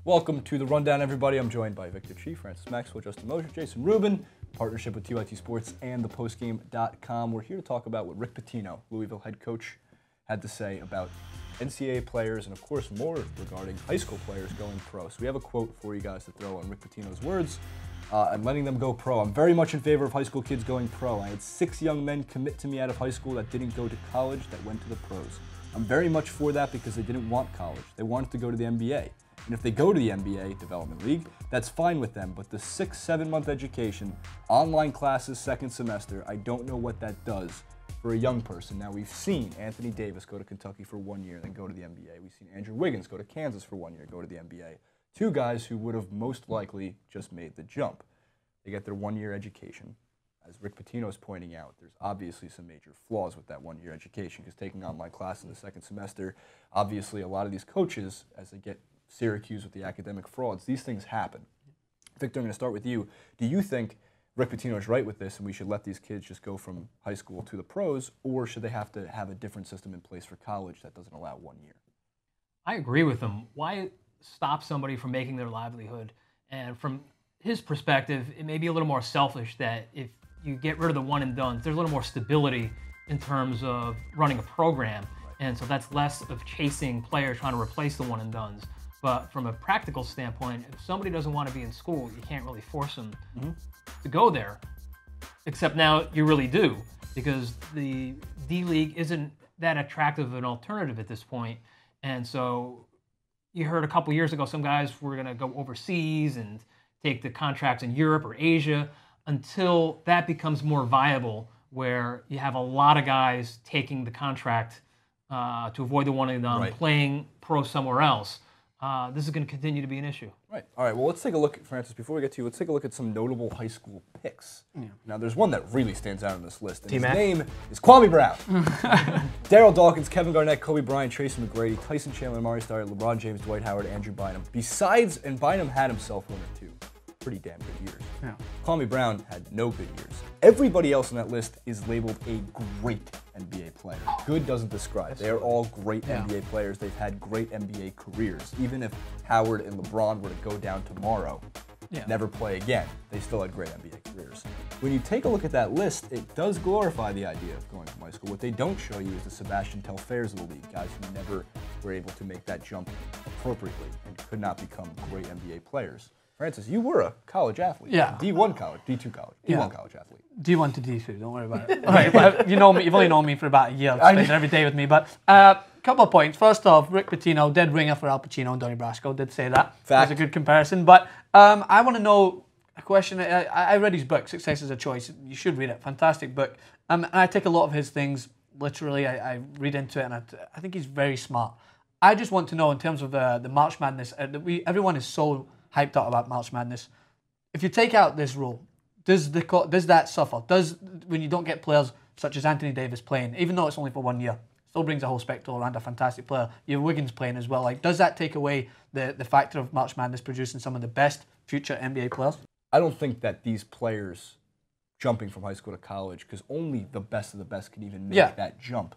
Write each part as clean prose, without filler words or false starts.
Welcome to The Rundown, everybody. I'm joined by Victor Chi, Francis Maxwell, Justin Mosier, Jason Rubin, partnership with TYT Sports and thepostgame.com. We're here to talk about what Rick Pitino, Louisville head coach, had to say about NCAA players and, of course, more regarding high school players going pro. So we have a quote for you guys to throw on Rick Pitino's words and letting them go pro. I'm very much in favor of high school kids going pro. I had 6 young men commit to me out of high school that didn't go to college that went to the pros. I'm very much for that because they didn't want college. They wanted to go to the NBA. And if they go to the NBA Development League, that's fine with them. But the 6-7 month education, online classes, second semester, I don't know what that does for a young person. Now, we've seen Anthony Davis go to Kentucky for 1 year, then go to the NBA. We've seen Andrew Wiggins go to Kansas for 1 year, go to the NBA. 2 guys who would have most likely just made the jump. They get their 1 year education. As Rick Pitino is pointing out, there's obviously some major flaws with that 1 year education because taking online class in the second semester, obviously a lot of these coaches, as they get Syracuse with the academic frauds, these things happen. Victor, I'm going to start with you. Do you think Rick Pitino is right with this and we should let these kids just go from high school to the pros, or should they have to have a different system in place for college that doesn't allow 1 year? I agree with him. Why stop somebody from making their livelihood? And from his perspective, it may be a little more selfish that if you get rid of the one and done, there's a little more stability in terms of running a program. Right. And so that's less of chasing players trying to replace the one and dones. But from a practical standpoint, if somebody doesn't want to be in school, you can't really force them to go there. Except now you really do, because the D-League isn't that attractive of an alternative at this point. And so you heard a couple years ago some guys were going to go overseas and take the contracts in Europe or Asia until that becomes more viable, where you have a lot of guys taking the contract to avoid the one and done, playing pro somewhere else. This is going to continue to be an issue. Right. All right. Well, let's take a look, Francis, before we get to you, let's take a look at some notable high school picks. Yeah. Now, there's one that really stands out on this list, and his name is Kwame Brown. Daryl Dawkins, Kevin Garnett, Kobe Bryant, Tracy McGrady, Tyson Chandler, Amari Stoudemire, LeBron James, Dwight Howard, Andrew Bynum. Besides, and Bynum had himself 1 or 2 pretty damn good years. Yeah. Kwame Brown had no good years. Everybody else on that list is labeled a great NBA player. Good doesn't describe. They are all great NBA players. They've had great NBA careers. Even if Howard and LeBron were to go down tomorrow, never play again, they still had great NBA careers. When you take a look at that list, it does glorify the idea of going from high school. What they don't show you is the Sebastian Telfairs of the league, guys who never were able to make that jump appropriately and could not become great NBA players. Francis, you were a college athlete. Yeah. D1 college, D2 college, D1 college athlete. D1 to D2, don't worry about it. All right, well, you know me, you've only known me for about a year, spent every day with me. But couple of points. First off, Rick Pitino, dead ringer for Al Pacino and Donnie Brasco, did say that. Fact. That's a good comparison. But I want to know a question. I read his book, Success is a Choice. You should read it. Fantastic book. And I take a lot of his things literally. I read into it, and I think he's very smart. I just want to know, in terms of the March Madness, everyone is so hyped up about March Madness. If you take out this rule, does that suffer? When you don't get players such as Anthony Davis playing, even though it's only for 1 year, still brings a whole spectacle around a fantastic player. You have Wiggins playing as well. Like, does that take away the factor of March Madness producing some of the best future NBA players? I don't think that these players jumping from high school to college, because only the best of the best can even make that jump.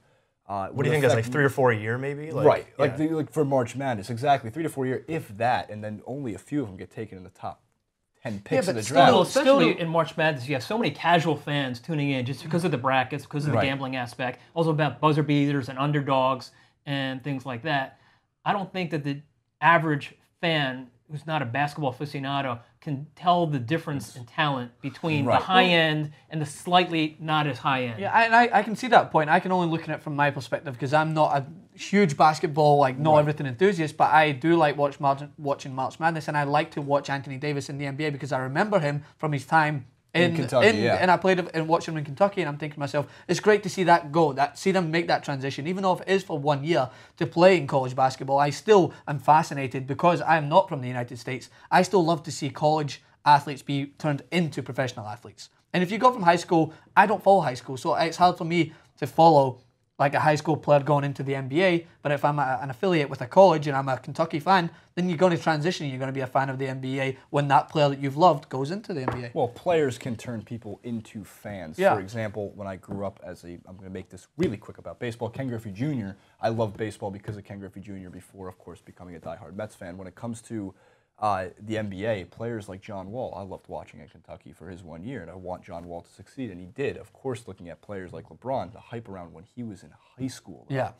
What do you think? That's like 3 or 4 a year, maybe? Like, like for March Madness, exactly 3 to 4 a year, if that, and then only a few of them get taken in the top 10 picks of the draft. Especially in March Madness, you have so many casual fans tuning in just because of the brackets, because of the gambling aspect, also about buzzer beaters and underdogs and things like that. I don't think that the average fan who's not a basketball aficionado can tell the difference in talent between the high end and the slightly not as high end. Yeah, and I can see that point. I can only look at it from my perspective because I'm not a huge basketball, know everything enthusiast, but I do like watching March Madness, and I like to watch Anthony Davis in the NBA because I remember him from his time in Kentucky, and I played and watched him in Kentucky, and I'm thinking to myself, it's great to see that go, see them make that transition, even though if it is for 1 year to play in college basketball. I still am fascinated because I am not from the United States. I still love to see college athletes be turned into professional athletes. And if you go from high school, I don't follow high school, so it's hard for me to follow like a high school player going into the NBA. But if I'm an affiliate with a college and I'm a Kentucky fan, then you're going to transition. You're going to be a fan of the NBA when that player that you've loved goes into the NBA. Well, players can turn people into fans. For example, when I grew up I'm going to make this really quick about baseball, Ken Griffey Jr., I loved baseball because of Ken Griffey Jr. before, of course, becoming a diehard Mets fan. When it comes to the NBA, players like John Wall, I loved watching at Kentucky for his 1 year, and I want John Wall to succeed, and he did. Of course, looking at players like LeBron, the hype around when he was in high school. Yeah.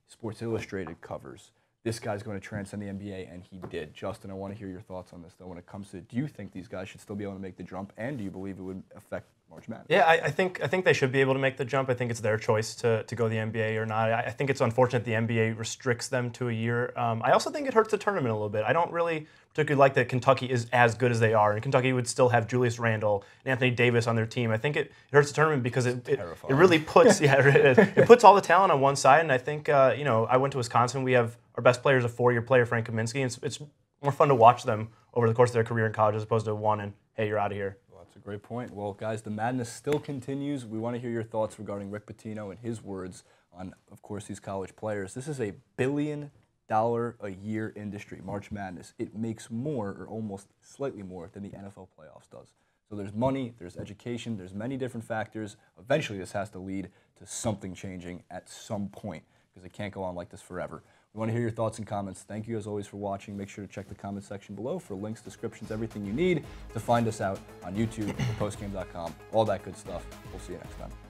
Sports Illustrated covers. This guy's going to transcend the NBA, and he did. Justin, I want to hear your thoughts on this, though, when it comes to, do you think these guys should still be able to make the jump, and do you believe it would affect March Madness? Yeah, I think they should be able to make the jump. I think it's their choice to go the NBA or not. I think it's unfortunate the NBA restricts them to a year. I also think it hurts the tournament a little bit. I don't really particularly like that Kentucky is as good as they are, and Kentucky would still have Julius Randle and Anthony Davis on their team. I think it hurts the tournament because it really puts it puts all the talent on one side. And I think I went to Wisconsin. We have our best player is a 4-year player, Frank Kaminsky, and it's more fun to watch them over the course of their career in college as opposed to one and hey, you're out of here. That's a great point. Well, guys, the madness still continues. We want to hear your thoughts regarding Rick Pitino and his words on, of course, these college players. This is a $1 billion a year industry, March Madness. It makes more, or almost slightly more, than the NFL playoffs does. So there's money, there's education, there's many different factors. Eventually, this has to lead to something changing at some point, because it can't go on like this forever. We want to hear your thoughts and comments. Thank you, as always, for watching. Make sure to check the comment section below for links, descriptions, everything you need to find us out on YouTube, postgame.com, all that good stuff. We'll see you next time.